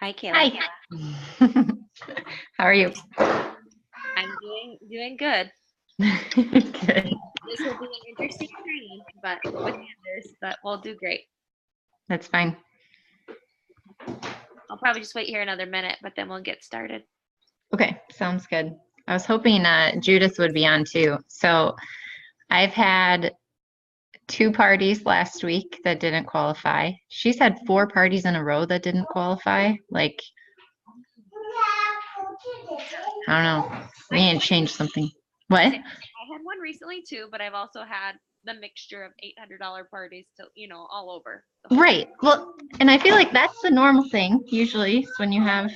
Hi, Kayla. Hi. How are you? I'm doing good. Good. This will be an interesting training, but with Anders, but we'll do great. That's fine. I'll probably just wait here another minute, but then we'll get started. Okay, sounds good. I was hoping Judith would be on too. So I've had 2 parties last week that didn't qualify. She's had 4 parties in a row that didn't qualify. Like, I don't know. We need to change something. What? I had one recently too, but I've also had the mixture of $800 parties to, all over. Right. Well, and I feel like that's the normal thing usually is when you have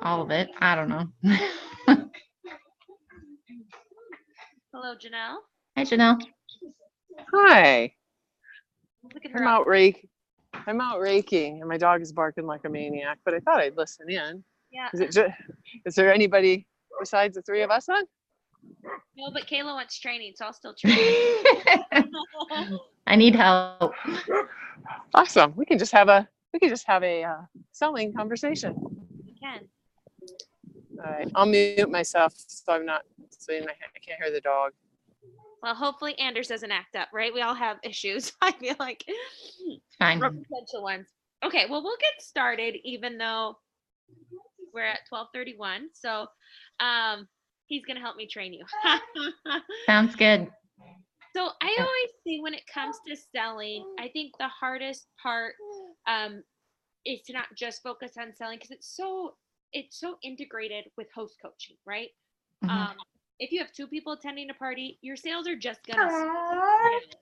all of it. I don't know. Hello, Janelle. Hi, Janelle. Hi. Look at her. I'm out raking, and my dog is barking like a maniac. But I thought I'd listen in. Yeah. Is there anybody besides the 3 of us on? No, but Kayla wants training, so I'll still train. I need help. Awesome. We can just have a selling conversation. We can. All right. I'll mute myself so I'm not saying I can't hear the dog. Well, hopefully Anders doesn't act up, right? We all have issues. I feel like Fine. potential ones. Okay, well, we'll get started even though we're at 12:31. So he's going to help me train you. Sounds good. So I always say when it comes to selling, I think the hardest part is to not just focus on selling because it's so integrated with host coaching, right? Mhm. If you have 2 people attending a party, your sales are just gonna,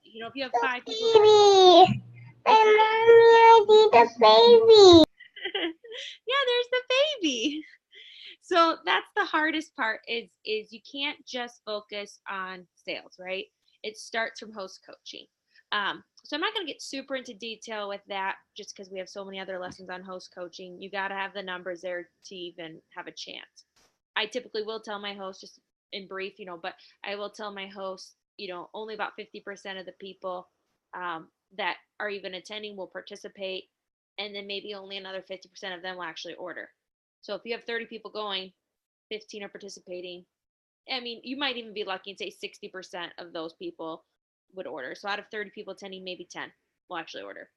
if you have 5 people. Baby, I need a baby. Yeah, there's the baby. So that's the hardest part is you can't just focus on sales, right? It starts from host coaching. So I'm not going to get super into detail with that just because we have so many other lessons on host coaching. You got to have the numbers there to even have a chance. I typically will tell my host just in brief, but I will tell my host, only about 50% of the people that are even attending will participate. And then maybe only another 50% of them will actually order. So if you have 30 people going, 15 are participating. I mean, you might even be lucky and say 60% of those people would order. So out of 30 people attending, maybe 10 will actually order.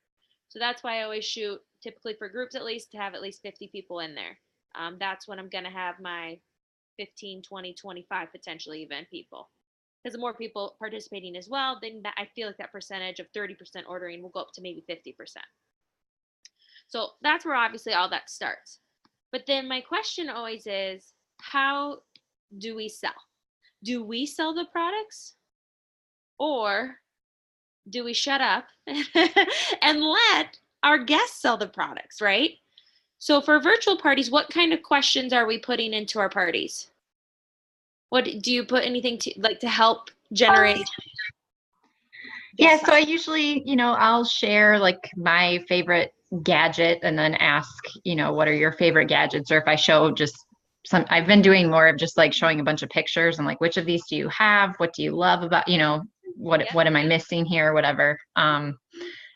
So that's why I always shoot, typically for groups at least, to have at least 50 people in there. That's when I'm going to have my 15, 20, 25 potentially even people. Because the more people participating as well, then I feel like that percentage of 30% ordering will go up to maybe 50%. So that's where obviously all that starts. But then my question always is, how do we sell? Do we sell the products? Or do we shut up and let our guests sell the products, right? So for virtual parties, what kind of questions are we putting into our parties? What do you put anything to help generate? Yeah, so I usually, I'll share like my favorite gadget and then ask, what are your favorite gadgets? Or if I show just I've been doing more of just like showing a bunch of pictures and like, which of these do you have? What do you love about, what am I missing here? Whatever.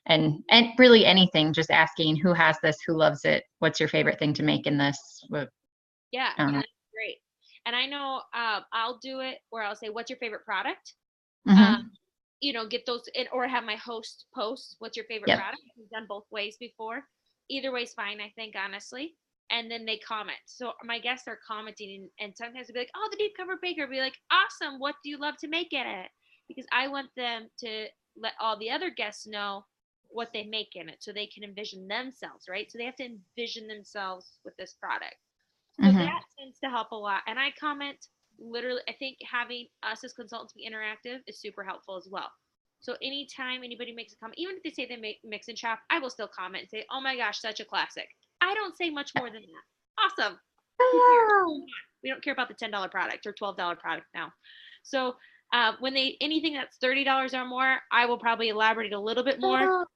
And really anything, just asking who has this, who loves it, what's your favorite thing to make in this? Yeah, that's great. And I know I'll do it where I'll say, what's your favorite product? Mm-hmm. Get those in, or have my host post, what's your favorite product? We've done both ways before. Either way's fine, I think, honestly. And then they comment. So my guests are commenting, and sometimes they'll be like, oh, the deep cover baker. I'll be like, awesome. What do you love to make in it? Because I want them to let all the other guests know what they make in it so they can envision themselves, right? So they have to envision themselves with this product. So that tends to help a lot. And I comment literally, I think having us as consultants be interactive is super helpful as well. So anytime anybody makes a comment, even if they say they make mix and chop, I will still comment and say, oh my gosh, such a classic. I don't say much more than that. Awesome. We don't care about the $10 product or $12 product now. So when anything that's $30 or more, I will probably elaborate a little bit more.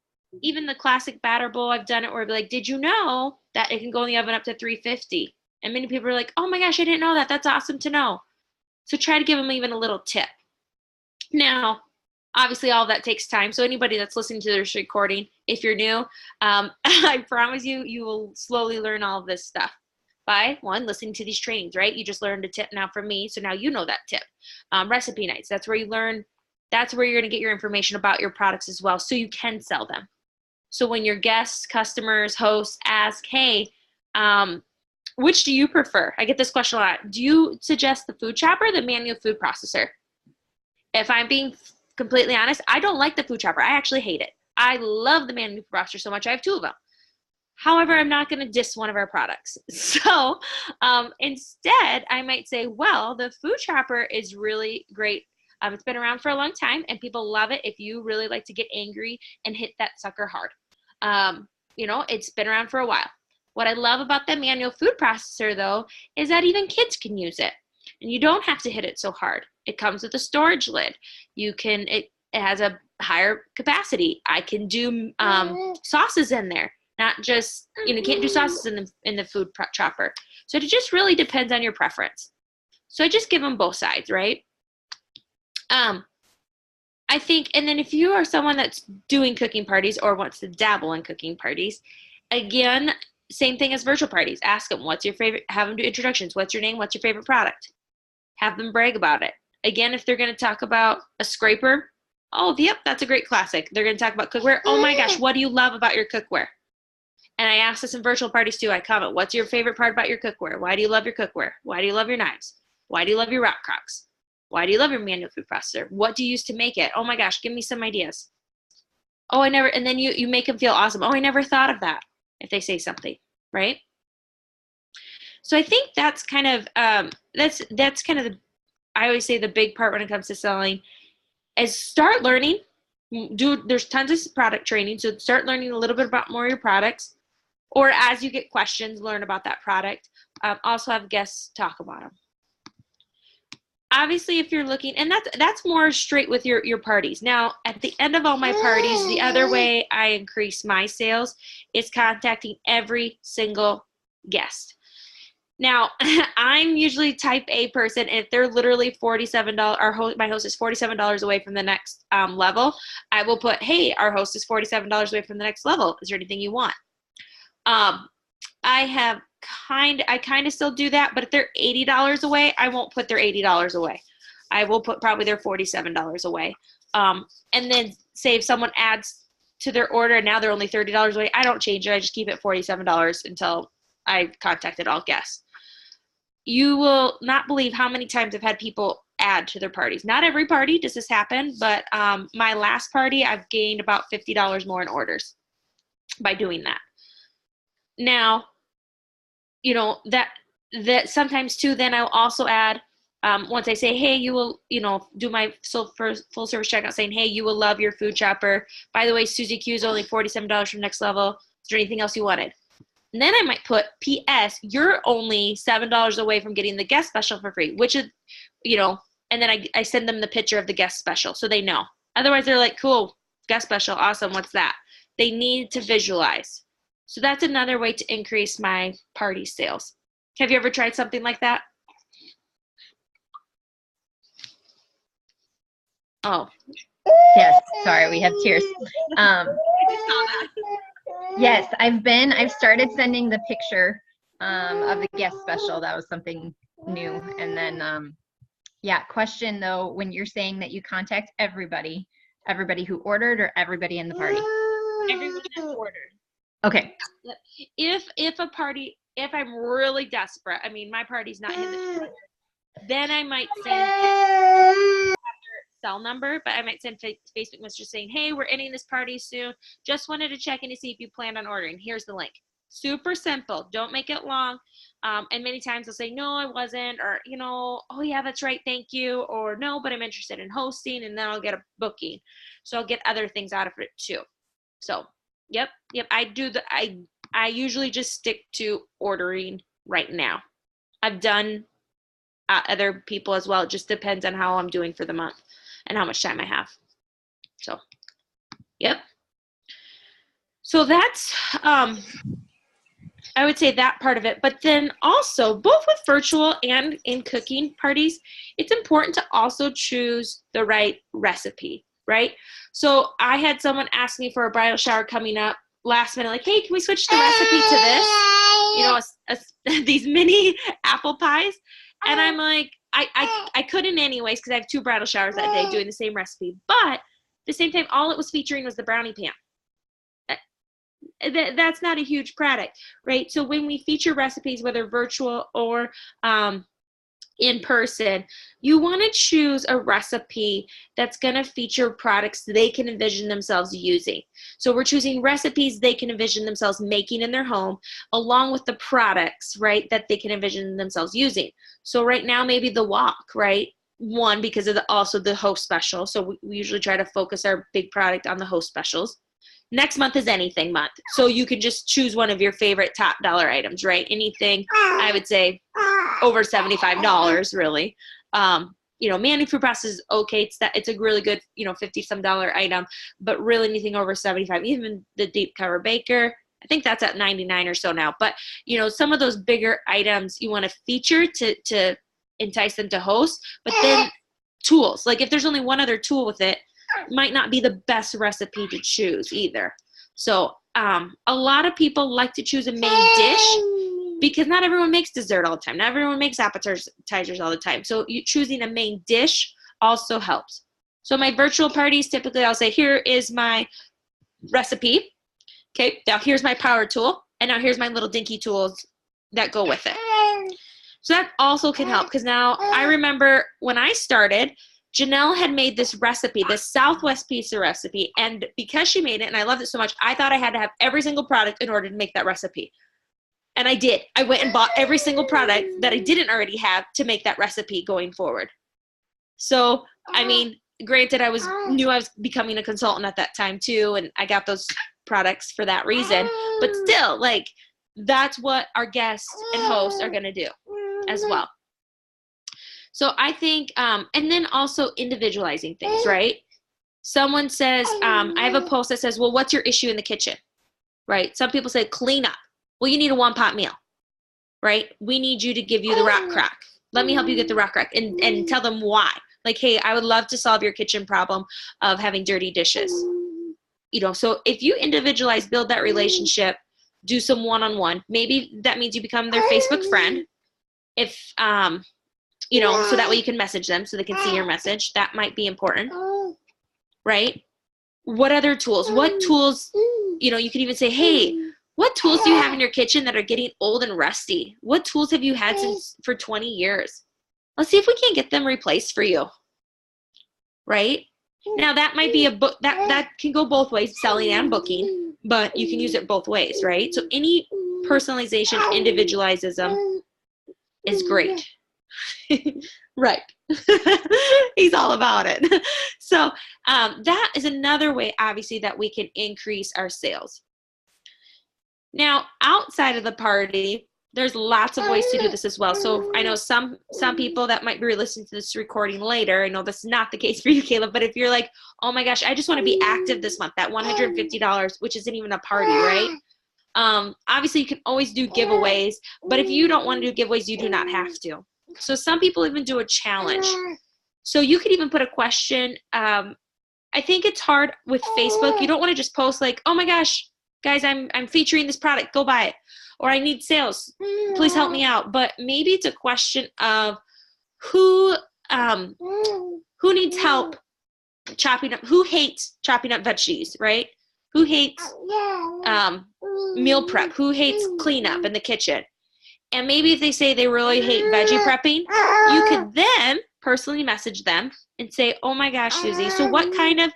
Even the classic batter bowl, I've done it where I'd be like, did you know that it can go in the oven up to 350? And many people are like, oh my gosh, I didn't know that. That's awesome to know. So try to give them even a little tip. Now, Obviously, all that takes time. So anybody that's listening to this recording, if you're new, I promise you, you will slowly learn all of this stuff by, one, listening to these trainings, right? You just learned a tip now from me, so now you know that tip. Recipe nights, that's where you learn, that's where you're gonna get your information about your products as well, so you can sell them. So when your guests, customers, hosts ask, hey, which do you prefer? I get this question a lot. Do you suggest the food chopper or the manual food processor? If I'm being completely honest, I don't like the food chopper. I actually hate it. I love the manual food processor so much. I have 2 of them. However, I'm not going to diss one of our products. So instead, I might say, well, the food chopper is really great. It's been around for a long time, and people love it if you really like to get angry and hit that sucker hard. You know, it's been around for a while. What I love about the manual food processor, though, is that even kids can use it. And you don't have to hit it so hard. It comes with a storage lid. It has a higher capacity. I can do sauces in there. Not just, you can't do sauces in the food chopper. So it just really depends on your preference. So I just give them both sides, right? I think, and then if you are someone that's doing cooking parties or wants to dabble in cooking parties, again, same thing as virtual parties. Ask them, what's your favorite, have them do introductions. What's your name? What's your favorite product? Have them brag about it. Again, if they're going to talk about a scraper, oh, yep, that's a great classic. They're going to talk about cookware. Oh my gosh, what do you love about your cookware? And I ask this in virtual parties too. I comment, what's your favorite part about your cookware? Why do you love your cookware? Why do you love your knives? Why do you love your rock crocks? Why do you love your manual food processor? What do you use to make it? Oh my gosh, give me some ideas. Oh, I never, and then you make them feel awesome. Oh, I never thought of that if they say something, right? So I think that's kind of, that's kind of the, I always say the big part when it comes to selling is start learning. There's tons of product training, so start learning a little bit about more of your products, or as you get questions, learn about that product. Also have guests talk about them. Obviously, if you're looking, and that's more straight with your parties. Now, at the end of all my parties, the other way I increase my sales is contacting every single guest. Now, I'm usually type A person. If they're literally $47, my host is $47 away from the next level, I will put, hey, our host is $47 away from the next level. Is there anything you want? I kind of still do that, but if they're $80 away, I won't put their $80 away. I will put probably their $47 away. And then say if someone adds to their order and now they're only $30 away, I don't change it. I just keep it $47 until I contacted all guests. You will not believe how many times I've had people add to their parties. Not every party does this happen, but my last party, I've gained about $50 more in orders by doing that. Now, that sometimes too, then I'll also add, once I say, hey, you will, do my full service checkout saying, hey, you will love your food chopper. By the way, Susie Q is only $47 from next level. Is there anything else you wanted? And then I might put, P.S., you're only $7 away from getting the guest special for free, which is, and then I send them the picture of the guest special so they know. Otherwise, they're like, cool, guest special, awesome, what's that? They need to visualize. So that's another way to increase my party sales. Have you ever tried something like that? Oh. Yes, sorry, we have tears. Yes, I've started sending the picture of the guest special. That was something new. And then, question though, when you're saying that you contact everybody who ordered or everybody in the party? Everyone that ordered. Okay. If I'm really desperate, I mean, my party's not hitting the then I might send cell number, but I might send Facebook messages saying, hey, we're ending this party soon. Just wanted to check in to see if you planned on ordering. Here's the link. Super simple. Don't make it long. And many times they'll say, no, I wasn't, or, oh yeah, that's right, thank you, or no, but I'm interested in hosting, and then I'll get a booking. So I'll get other things out of it too. So, yep. I usually just stick to ordering right now. I've done other people as well. It just depends on how I'm doing for the month and how much time I have. So, yep. So that's, I would say that part of it. But then also, both with virtual and in cooking parties, it's important to also choose the right recipe. right? So I had someone ask me for a bridal shower coming up last minute, like, hey, can we switch the recipe to this? You know, these mini apple pies. And I'm like, I couldn't anyways, because I have 2 bridal showers that day doing the same recipe. But at the same time, all it was featuring was the brownie pan. That's not a huge product, right? So when we feature recipes, whether virtual or in person, you want to choose a recipe that's going to feature products they can envision themselves using. So we're choosing recipes they can envision themselves making in their home, along with the products, right, that they can envision themselves using. So right now, maybe the wok, right? One, because of also the host special. So we usually try to focus our big product on the host specials. Next month is anything month. So you can just choose one of your favorite top dollar items, right? Anything, I would say, over $75, really. You know, Manny fruit press is okay. It's a really good, you know, $50-some item, but really anything over 75, even the deep cover baker, I think that's at 99 or so now. But, you know, some of those bigger items you want to feature to entice them to host, but then tools. Like if there's only one other tool with it, might not be the best recipe to choose either. So a lot of people like to choose a main dish because not everyone makes dessert all the time. Not everyone makes appetizers all the time. So choosing a main dish also helps. So my virtual parties, typically I'll say, here is my recipe. Okay, now here's my power tool. And now here's my little dinky tools that go with it. So that also can help because now I remember when I started, Janelle had made this recipe, this Southwest pizza recipe, and because she made it, and I loved it so much, I thought I had to have every single product in order to make that recipe. And I did. I went and bought every single product that I didn't already have to make that recipe going forward. So, I mean, granted, I knew I was becoming a consultant at that time too, and I got those products for that reason. But still, like, that's what our guests and hosts are going to do as well. So I think, and then also individualizing things, right? Someone says, I have a post that says, well, what's your issue in the kitchen, right? Some people say clean up. Well, you need a 1-pot meal, right? We need you to give you the rock crack. Let me help you get the rock crack and tell them why. Like, hey, I would love to solve your kitchen problem of having dirty dishes. You know, so if you individualize, build that relationship, do some one-on-one, maybe that means you become their Facebook friend. If, you know, so that way you can message them so they can see your message. That might be important, right? What other tools? What tools, you know, you can even say, hey, what tools do you have in your kitchen that are getting old and rusty? What tools have you had for 20 years? Let's see if we can't get them replaced for you, right? Now that might be a book that can go both ways, selling and booking, but you can use it both ways, right? So any personalization, individualism is great. Right. He's all about it. So that is another way, obviously, that we can increase our sales. Now, outside of the party, there's lots of ways to do this as well. So I know some people that might be listening to this recording later. I know that's not the case for you, Caleb, but if you're like, oh my gosh, I just want to be active this month, that $150, which isn't even a party, right? Obviously, you can always do giveaways, but if you don't want to do giveaways, you do not have to. So some people even do a challenge. So you could even put a question. I think it's hard with Facebook. You don't want to just post like, oh my gosh, guys, I'm featuring this product, go buy it. Or I need sales, please help me out. But maybe it's a question of who needs help chopping up, who hates chopping up veggies, right? Who hates meal prep? Who hates cleanup in the kitchen? And maybe if they say they really hate veggie prepping, you could then personally message them and say, oh my gosh, Susie, so what kind of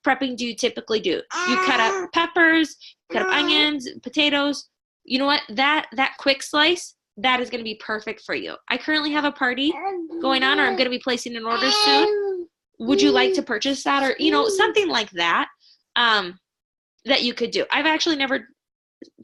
prepping do you typically do? You cut up peppers, cut up onions, potatoes. You know what? That quick slice, that is going to be perfect for you. I currently have a party going on, or I'm going to be placing an order soon. Would you like to purchase that? Or, you know, something like that, that you could do. I've actually never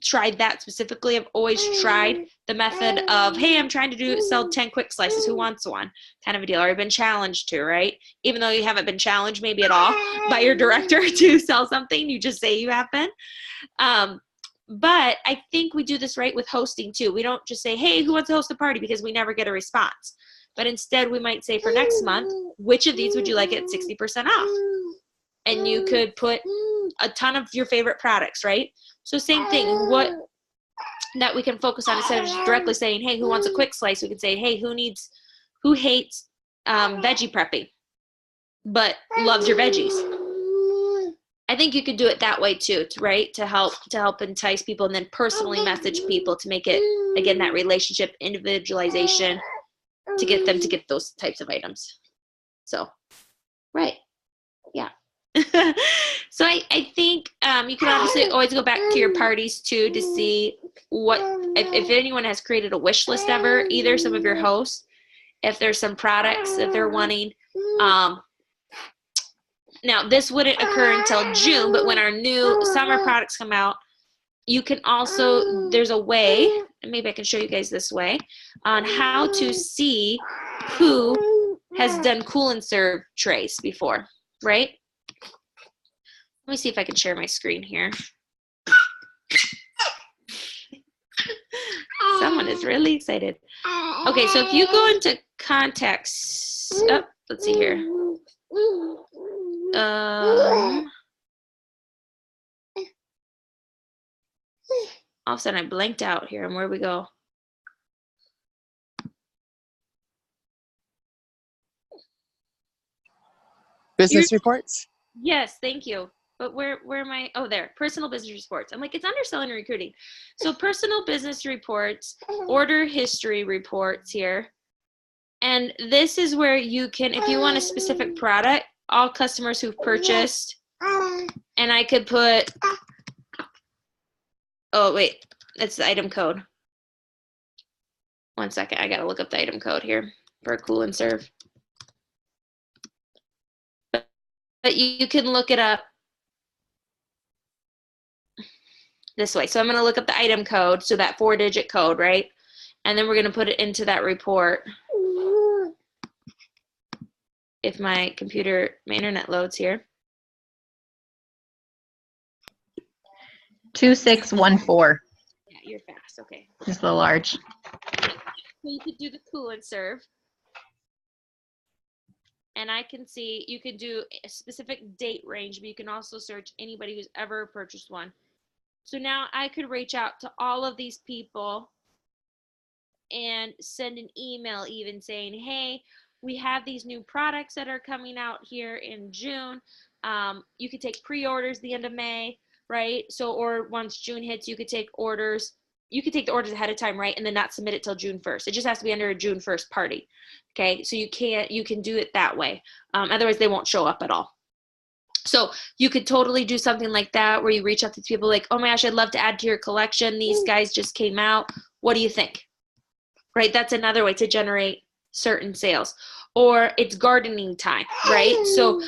tried that specifically. I've always tried the method of, hey, I'm trying to sell 10 quick slices. Who wants one? Kind of a deal. Or I've been challenged to, right? Even though you haven't been challenged maybe at all by your director to sell something, you just say you have been. But I think we do this right with hosting too. We don't just say, hey, who wants to host a party? Because we never get a response. But instead we might say, for next month, which of these would you like at 60% off? and you could put a ton of your favorite products, right? So same thing, what that we can focus on instead of just directly saying, hey, who wants a quick slice? We could say, hey, who hates veggie prepping but loves your veggies? I think you could do it that way too, right? To help entice people, and then personally message people to make it, again, that relationship individualization to get them to get those types of items. So, right. Yeah. So I think you can obviously always go back to your parties too to see what, if anyone has created a wish list ever, either some of your hosts, if there's some products that they're wanting. Now, this wouldn't occur until June, but when our new summer products come out, you can also, there's a way, and maybe I can show you guys this way, on how to see who has done Cool and Serve trays before, right? Let me see if I can share my screen here. Someone is really excited. Okay, so if you go into contacts, oh, let's see here. All of a sudden I blanked out here, and where we go? Business reports? Yes, thank you. But where am I? Oh, there, personal business reports. I'm like, it's under selling and recruiting. So personal business reports, order history reports here. And this is where you can, if you want a specific product, all customers who've purchased, and I could put, oh wait, that's the item code. One second, I gotta look up the item code here for Cool and Serve. But you can look it up this way. So I'm gonna look up the item code, so that 4-digit code, right? And then we're gonna put it into that report. If my internet loads here. 2614. Yeah, you're fast, okay. Just the large. So you could do the Cool and Serve. And I can see, you could do a specific date range, but you can also search anybody who's ever purchased one. So now I could reach out to all of these people and send an email even saying, hey, we have these new products that are coming out here in June. You could take pre-orders the end of May, right? So, or once June hits, you could take orders. You could take the orders ahead of time, right? And then not submit it till June 1st. It just has to be under a June 1st party. Okay, so you can do it that way. Otherwise they won't show up at all. So you could totally do something like that where you reach out to people like, oh my gosh, I'd love to add to your collection. These guys just came out. What do you think? Right, that's another way to generate certain sales. Or it's gardening time, right? So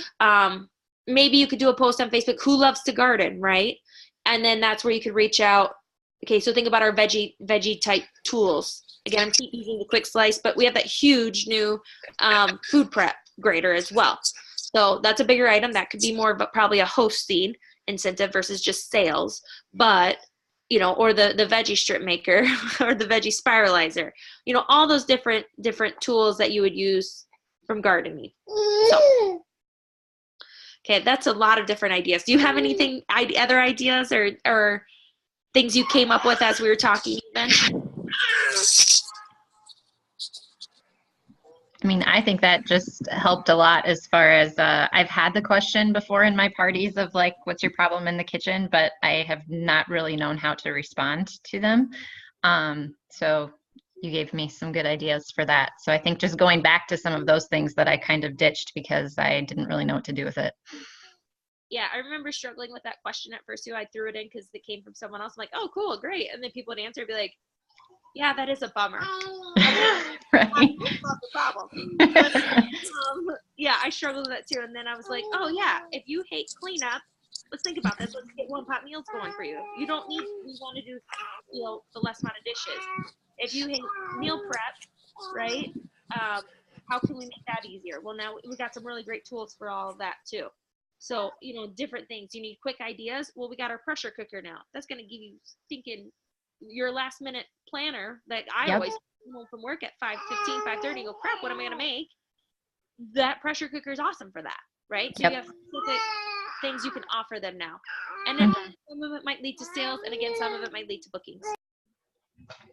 maybe you could do a post on Facebook, who loves to garden, right? And then that's where you could reach out. Okay, so think about our veggie type tools. Again, I'm keep using the quick slice, but we have that huge new food prep grater as well. So that's a bigger item. That could be more of probably a hosting incentive versus just sales. But, you know, or the veggie strip maker or the veggie spiralizer, you know, all those different tools that you would use from gardening. So, okay, that's a lot of different ideas. Do you have anything, other ideas or things you came up with as we were talking, Ben? I mean, I think that just helped a lot as far as I've had the question before in my parties of like, what's your problem in the kitchen? But I have not really known how to respond to them. So you gave me some good ideas for that. So I think just going back to some of those things that I kind of ditched because I didn't really know what to do with it. Yeah, I remember struggling with that question at first too. I threw it in because it came from someone else. I'm like, oh, cool, great. And then people would answer and be like, yeah, that is a bummer. Right. That's the problem. But, yeah, I struggled with that too. And then I was like, oh yeah, if you hate cleanup, let's think about this. Let's get one pot meals going for you. You don't need, you want to do, you know, the less amount of dishes. If you hate meal prep, right? How can we make that easier? Well, now we got some really great tools for all of that too. So, you know, different things. You need quick ideas. Well, we got our pressure cooker now. That's going to give you thinking your last minute planner that I always come home from work at 5:15, 5:30 go, crap, what am I going to make? That pressure cooker is awesome for that, right? So you have specific things you can offer them now. And then some of it might lead to sales, and again, some of it might lead to bookings.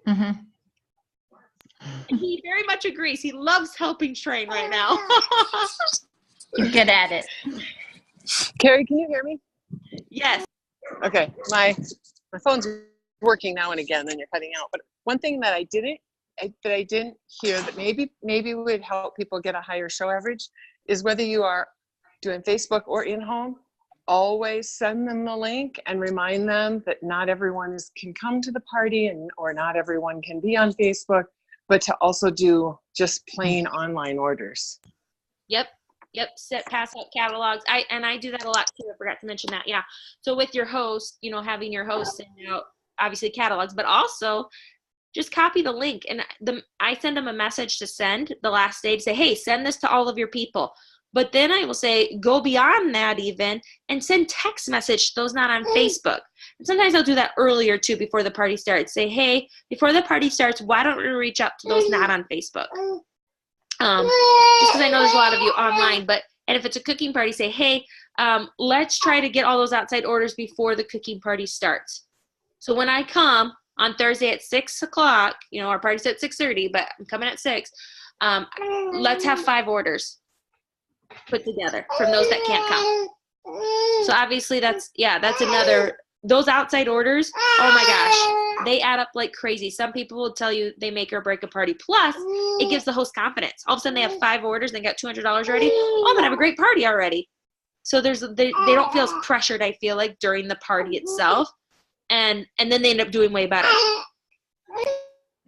Mm-hmm. And he very much agrees. He loves helping train right now. He's good at it. Carrie, can you hear me? Yes. Okay, my phone's working now and again, then you're cutting out. But one thing that I didn't hear that maybe would help people get a higher show average is whether you are doing Facebook or in-home, always send them the link and remind them that not everyone can come to the party or not everyone can be on Facebook, but to also do just plain online orders. Yep. Pass out catalogs. I do that a lot too. I forgot to mention that. Yeah. So with your host, having your host send out obviously catalogs, but also just copy the link. And I send them a message to send the last day to say, hey, send this to all of your people. But then I will say, go beyond that even and send text message to those not on Facebook. And sometimes I'll do that earlier too, before the party starts. Say, hey, before the party starts, why don't we reach out to those not on Facebook? Just because I know there's a lot of you online, and if it's a cooking party, say, hey, let's try to get all those outside orders before the cooking party starts. So when I come on Thursday at 6 o'clock, our party's at 6:30, but I'm coming at 6. Let's have 5 orders put together from those that can't come. So obviously that's another, those outside orders, oh my gosh, they add up like crazy. Some people will tell you they make or break a party. Plus, it gives the host confidence. All of a sudden they have 5 orders and they got $200 already. Oh, I'm gonna have a great party already. So they don't feel as pressured, I feel like, during the party itself. And then they end up doing way better.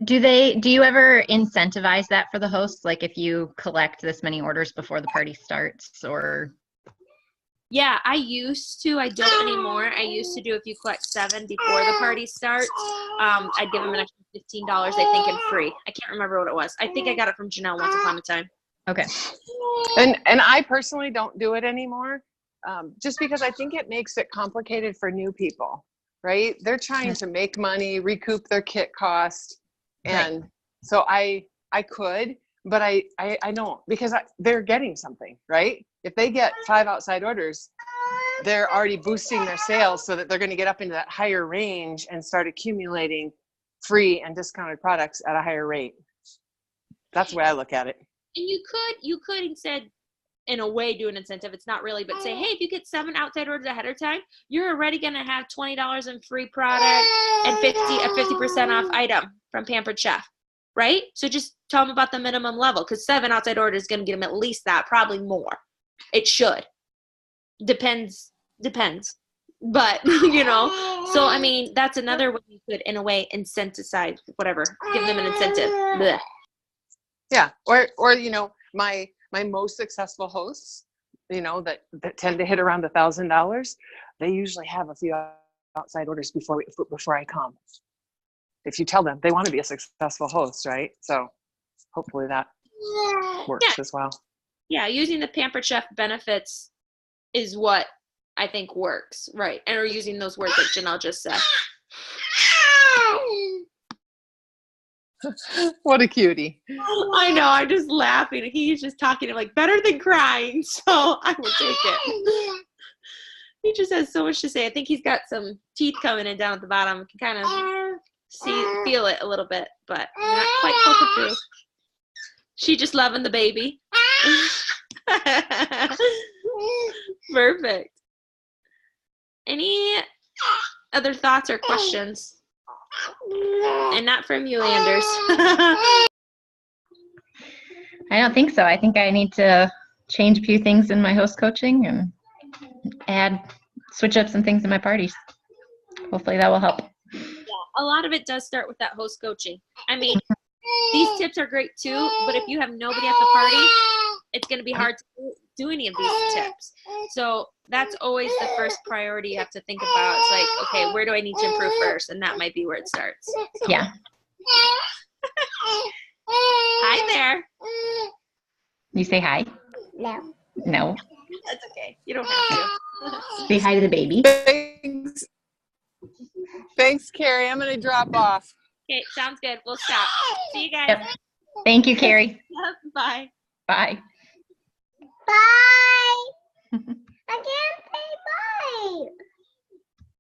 Do you ever incentivize that for the hosts? Like if you collect this many orders before the party starts, or? Yeah, I used to. I don't anymore. I used to do if you collect 7 before the party starts, I'd give them an extra $15, I think, in free. I can't remember what it was. I think I got it from Janelle once upon a time. Okay. And I personally don't do it anymore, just because I think it makes it complicated for new people, right? They're trying to make money, recoup their kit cost. And so I could, but I don't, because they're getting something, right? If they get 5 outside orders, they're already boosting their sales so that they're going to get up into that higher range and start accumulating free and discounted products at a higher rate. That's the way I look at it. And you could instead, in a way, do an incentive. It's not really, but say, hey, if you get 7 outside orders ahead of time, you're already going to have $20 in free product and a 50% off item from Pampered Chef, right? So just tell them about the minimum level, because 7 outside orders is going to get them at least that, probably more. It should. Depends. But, so I mean, that's another way you could, in a way, incentivize, whatever, give them an incentive. Blech. Yeah. Or my most successful hosts, that tend to hit around $1,000, they usually have a few outside orders before I come. If you tell them they want to be a successful host, right? So hopefully that works as well. Yeah, using the Pampered Chef benefits is what I think works, right? And we're using those words that Janelle just said. What a cutie. I know, I'm just laughing. He's just talking like better than crying, so I will take it. He just has so much to say. I think he's got some teeth coming in down at the bottom. You can kind of feel it a little bit, but not quite poking through. She just loving the baby. Perfect. Any other thoughts or questions? And not from you, Anders. I don't think so. I think I need to change a few things in my host coaching and switch up some things in my parties. Hopefully that will help. Yeah, a lot of it does start with that host coaching. I mean, these tips are great too, but if you have nobody at the party, it's going to be hard to do any of these tips. So that's always the first priority you have to think about. It's like, okay, where do I need to improve first? And that might be where it starts. So. Yeah. Hi there. You say hi? No. No. That's okay. You don't have to. Say hi to the baby. Thanks, Carrie. I'm going to drop off. Okay, sounds good. We'll stop. See you guys. Yep. Thank you, Carrie. Bye. Bye. Bye. I can't say bye.